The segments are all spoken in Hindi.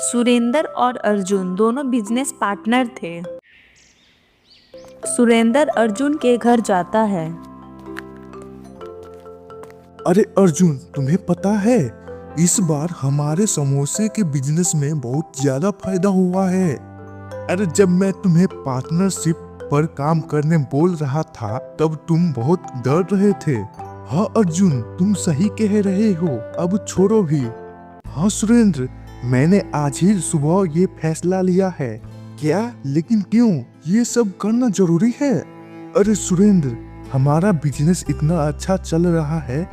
सुरेंद्र और अर्जुन दोनों बिजनेस पार्टनर थे। सुरेंद्र अर्जुन के घर जाता है। अरे अर्जुन, तुम्हें पता है इस बार हमारे समोसे के बिजनेस में बहुत ज्यादा फायदा हुआ है। अरे जब मैं तुम्हें पार्टनरशिप पर काम करने बोल रहा था तब तुम बहुत डर रहे थे। हाँ अर्जुन, तुम सही कह रहे हो, अब छोड़ो भी। हाँ सुरेंद्र, मैंने आज ही सुबह ये फैसला लिया है। क्या? लेकिन क्यों? ये सब करना जरूरी है। अरे सुरेंद्र, हमारा बिजनेस इतना अच्छा चल रहा है,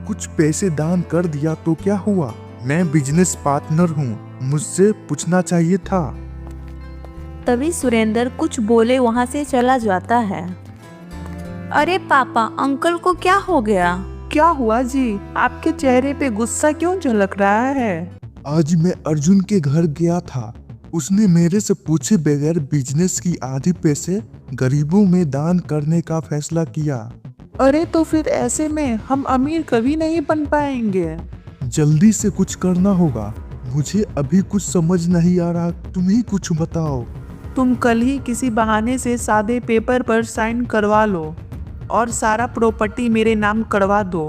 कुछ पैसे दान कर दिया तो क्या हुआ? मैं बिजनेस पार्टनर हूँ, मुझसे पूछना चाहिए था। तभी सुरेंद्र कुछ बोले वहां से चला जाता है। अरे पापा, अंकल को क्या हो गया? क्या हुआ जी? आपके चेहरे पे गुस्सा क्यों झलक रहा है? आज मैं अर्जुन के घर गया था, उसने मेरे से पूछे बगैर बिजनेस की आधी पैसे गरीबों में दान करने का फैसला किया। अरे तो फिर ऐसे में हम अमीर कभी नहीं बन पाएंगे। जल्दी से कुछ करना होगा, मुझे अभी कुछ समझ नहीं आ रहा, तुम ही कुछ बताओ। तुम कल ही किसी बहाने से सादे पेपर पर साइन करवा लो और सारा प्रॉपर्टी मेरे नाम करवा दो।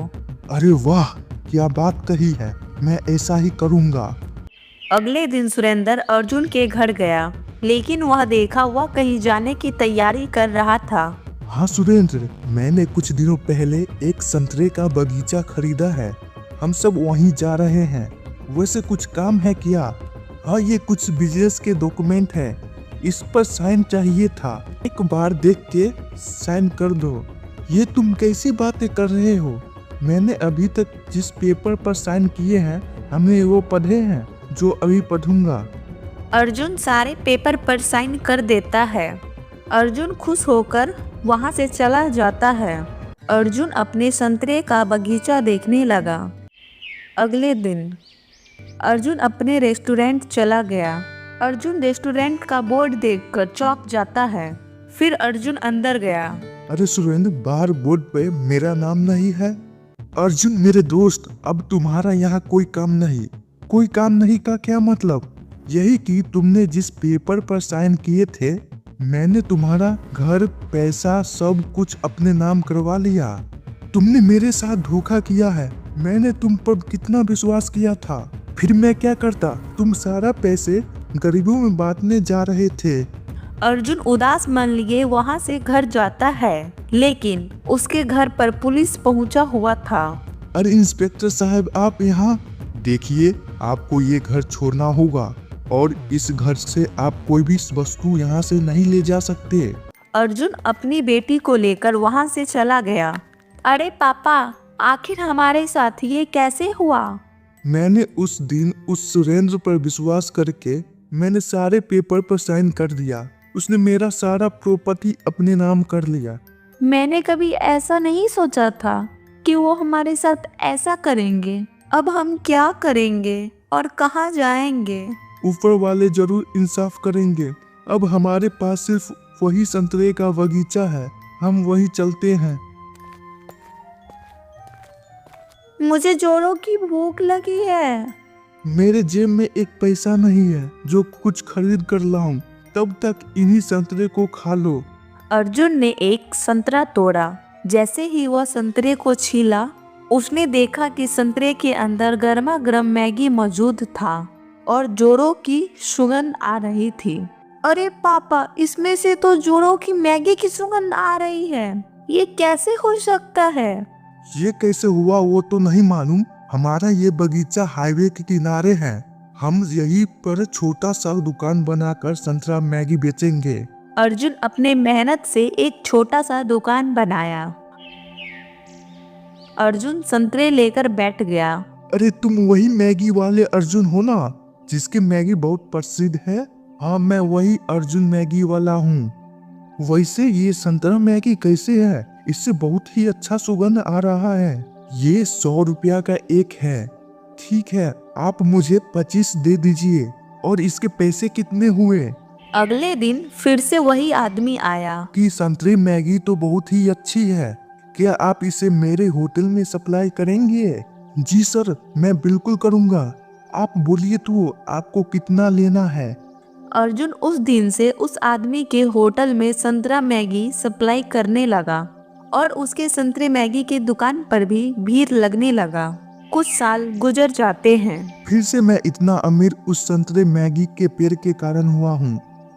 अरे वाह, क्या बात कही है, मैं ऐसा ही करूँगा। अगले दिन सुरेंद्र अर्जुन के घर गया, लेकिन वह देखा हुआ कहीं जाने की तैयारी कर रहा था। हाँ सुरेंद्र, मैंने कुछ दिनों पहले एक संतरे का बगीचा खरीदा है, हम सब वहीं जा रहे हैं। वैसे कुछ काम है क्या? हाँ, ये कुछ बिजनेस के डॉक्यूमेंट है, इस पर साइन चाहिए था, एक बार देख के साइन कर दो। ये तुम कैसी बातें कर रहे हो? मैंने अभी तक जिस पेपर पर साइन किए हैं हमने वो पढ़े हैं, जो अभी पढ़ूंगा। अर्जुन सारे पेपर पर साइन कर देता है। अर्जुन खुश होकर वहां से चला जाता है। अर्जुन अपने संतरे का बगीचा देखने लगा। अगले दिन अर्जुन अपने रेस्टोरेंट चला गया। अर्जुन रेस्टोरेंट का बोर्ड देखकर चौंक जाता है। फिर अर्जुन अंदर गया। अरे सुरेंद्र, बाहर बोर्ड पे मेरा नाम नहीं है। अर्जुन मेरे दोस्त, अब तुम्हारा यहाँ कोई काम नहीं। कोई काम नहीं का क्या मतलब? यही कि तुमने जिस पेपर पर साइन किए थे, मैंने तुम्हारा घर, पैसा सब कुछ अपने नाम करवा लिया। तुमने मेरे साथ धोखा किया है। मैंने तुम पर कितना विश्वास किया था, फिर मैं क्या करता? तुम सारा पैसे गरीबों में बांटने जा रहे थे। अर्जुन उदास मन लिए वहां से घर जाता है, लेकिन उसके घर पर पुलिस पहुंचा हुआ था। अरे इंस्पेक्टर साहब, आप यहाँ देखिए, आपको ये घर छोड़ना होगा और इस घर से आप कोई भी वस्तु यहाँ से नहीं ले जा सकते। अर्जुन अपनी बेटी को लेकर वहां से चला गया। अरे पापा, आखिर हमारे साथ ये कैसे हुआ? मैंने उस दिन उस सुरेंद्र पर विश्वास करके मैंने सारे पेपर पर साइन कर दिया। उसने मेरा सारा प्रॉपर्टी अपने नाम कर लिया। मैंने कभी ऐसा नहीं सोचा था कि वो हमारे साथ ऐसा करेंगे। अब हम क्या करेंगे और कहाँ जाएंगे? ऊपर वाले जरूर इंसाफ करेंगे। अब हमारे पास सिर्फ वही संतरे का बगीचा है, हम वही चलते हैं। मुझे जोरों की भूख लगी है। मेरे जेब में एक पैसा नहीं है जो कुछ खरीद कर लाऊं, तब तक इन्हीं संतरे को खा लो। अर्जुन ने एक संतरा तोड़ा। जैसे ही वह संतरे को छीला, उसने देखा कि संतरे के अंदर गर्मा गर्म मैगी मौजूद था और जोरों की सुगंध आ रही थी। अरे पापा, इसमें से तो जोरों की मैगी की सुगंध आ रही है। ये कैसे हो सकता है? ये कैसे हुआ वो तो नहीं मालूम। हमारा ये बगीचा हाईवे के किनारे है, हम यहीं पर छोटा सा दुकान बनाकर संतरा मैगी बेचेंगे। अर्जुन अपने मेहनत से एक छोटा सा दुकान बनाया। अर्जुन संतरे लेकर बैठ गया। अरे तुम वही मैगी वाले अर्जुन हो ना, जिसकी मैगी बहुत प्रसिद्ध है? हाँ, मैं वही अर्जुन मैगी वाला हूँ। वैसे ये संतरा मैगी कैसे है? इससे बहुत ही अच्छा सुगंध आ रहा है। ये 100 रुपया का एक है। ठीक है, आप मुझे 25 दे दीजिए। और इसके पैसे कितने हुए? अगले दिन फिर से वही आदमी आया। कि संतरे मैगी तो बहुत ही अच्छी है, क्या आप इसे मेरे होटल में सप्लाई करेंगे? जी सर, मैं बिल्कुल करूँगा। आप बोलिए तो आपको कितना लेना है? अर्जुन उस दिन से उस आदमी के होटल में संतरा मैगी सप्लाई करने लगा और उसके संतरे मैगी के दुकान पर भी भीड़ लगने लगा। कुछ साल गुजर जाते हैं। फिर से मैं इतना अमीर उस संतरे मैगी के पेड़ के कारण हुआ हूँ।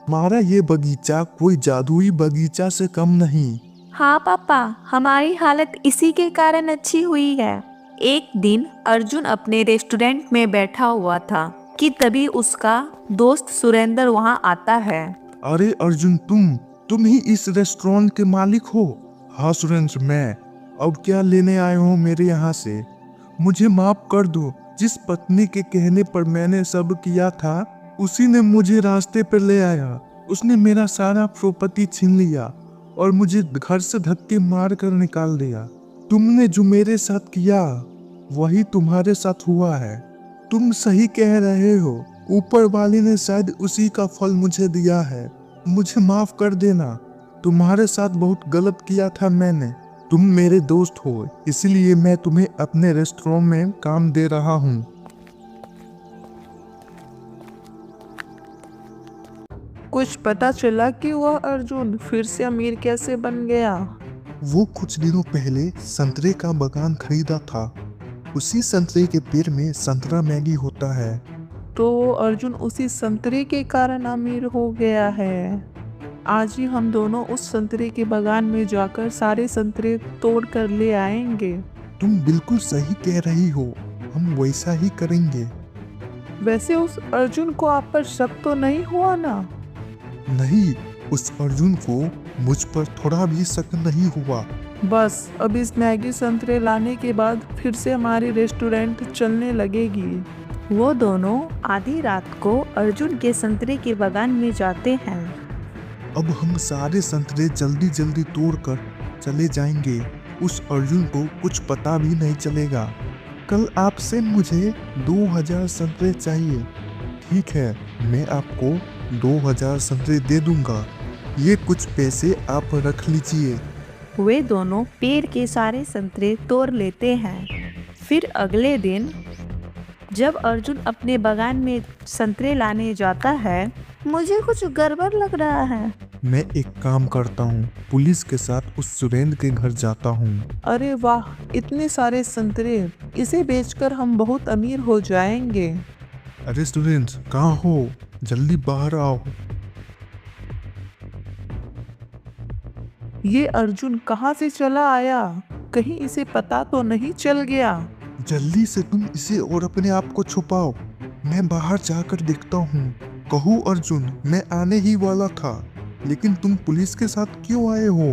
हमारा ये बगीचा कोई जादुई बगीचा से कम नहीं। हाँ पापा, हमारी हालत इसी के कारण अच्छी हुई है। एक दिन अर्जुन अपने रेस्टोरेंट में बैठा हुआ था कि तभी उसका दोस्त सुरेंद्र वहाँ आता है। अरे अर्जुन, तुम ही इस रेस्टोरेंट के मालिक हो? हाँ सुरेंद्र, मैं। अब क्या लेने आए हो मेरे यहाँ से? मुझे माफ कर दो। जिस पत्नी के कहने पर मैंने सब किया था, उसी ने मुझे रास्ते पर ले आया। उसने मेरा सारा प्रॉपर्टी छीन लिया और मुझे घर से धक्के मार कर निकाल दिया। तुमने जो मेरे साथ किया वही तुम्हारे साथ हुआ है। तुम सही कह रहे हो। ऊपर वाले ने शायद उसी का फल मुझे दिया है। मुझे माफ कर देना। तुम्हारे साथ बहुत गलत किया था मैंने। तुम मेरे दोस्त हो, इसलिए मैं तुम्हें अपने रेस्टोरेंट में काम दे रहा हूँ। कुछ पता चला कि वह अर्जुन फिर से अमीर कैसे बन गया? वो कुछ दिनों पहले संतरे का बागान खरीदा था। उसी संतरे के पेड़ में संतरा मैगी होता है। तो वो अर्जुन उसी संतरे के कारण अमीर हो गया है। आज ही हम दोनों उस संतरे के बागान में जाकर सारे संतरे तोड़ कर ले आएंगे। तुम बिल्कुल सही कह रही हो। हम वैसा ही करेंगे। वैसे उस अर्जुन को आप पर शक तो नहीं हुआ ना? नहीं, उस अर्जुन को मुझ पर थोड़ा भी शक नहीं हुआ। बस अब इस मैगी संतरे लाने के बाद फिर से हमारी रेस्टोरेंट चलने लगेगी। वो दोनों आधी रात को अर्जुन के संतरे के बागान में जाते हैं। अब हम सारे संतरे जल्दी जल्दी तोड़कर चले जाएंगे। उस अर्जुन को कुछ पता भी नहीं चलेगा। कल आपसे मुझे 2000 संतरे चाहिए। ठीक है, मैं आपको 2000 संतरे दे दूंगा। ये कुछ पैसे आप रख लीजिए। वे दोनों पेड़ के सारे संतरे तोड़ लेते हैं। फिर अगले दिन जब अर्जुन अपने बागान में संतरे लाने जाता है, मुझे कुछ गड़बड़ लग रहा है। मैं एक काम करता हूँ, पुलिस के साथ उस सुरेंद्र के घर जाता हूँ। अरे वाह, इतने सारे संतरे! इसे बेचकर हम बहुत अमीर हो जाएंगे। अरे सुरेंद्र, कहाँ हो? जल्दी बाहर आओ। ये अर्जुन कहाँ से चला आया? कहीं इसे पता तो नहीं चल गया? जल्दी से तुम इसे और अपने आप को छुपाओ। मैं बाहर जाकर देखता हूँ। कहो अर्जुन, मैं आने ही वाला था, लेकिन तुम पुलिस के साथ क्यों आए हो?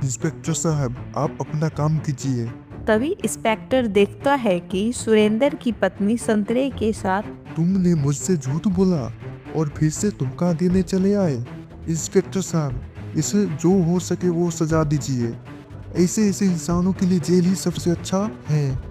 इंस्पेक्टर साहब, आप अपना काम कीजिए। तभी इंस्पेक्टर देखता है कि सुरेंद्र की पत्नी संतरे के साथ। तुमने मुझसे झूठ बोला और फिर से धोखा देने चले आए। इंस्पेक्टर साहब, इसे जो हो सके वो सजा दीजिए। ऐसे इंसानों के लिए जेल ही सबसे अच्छा है।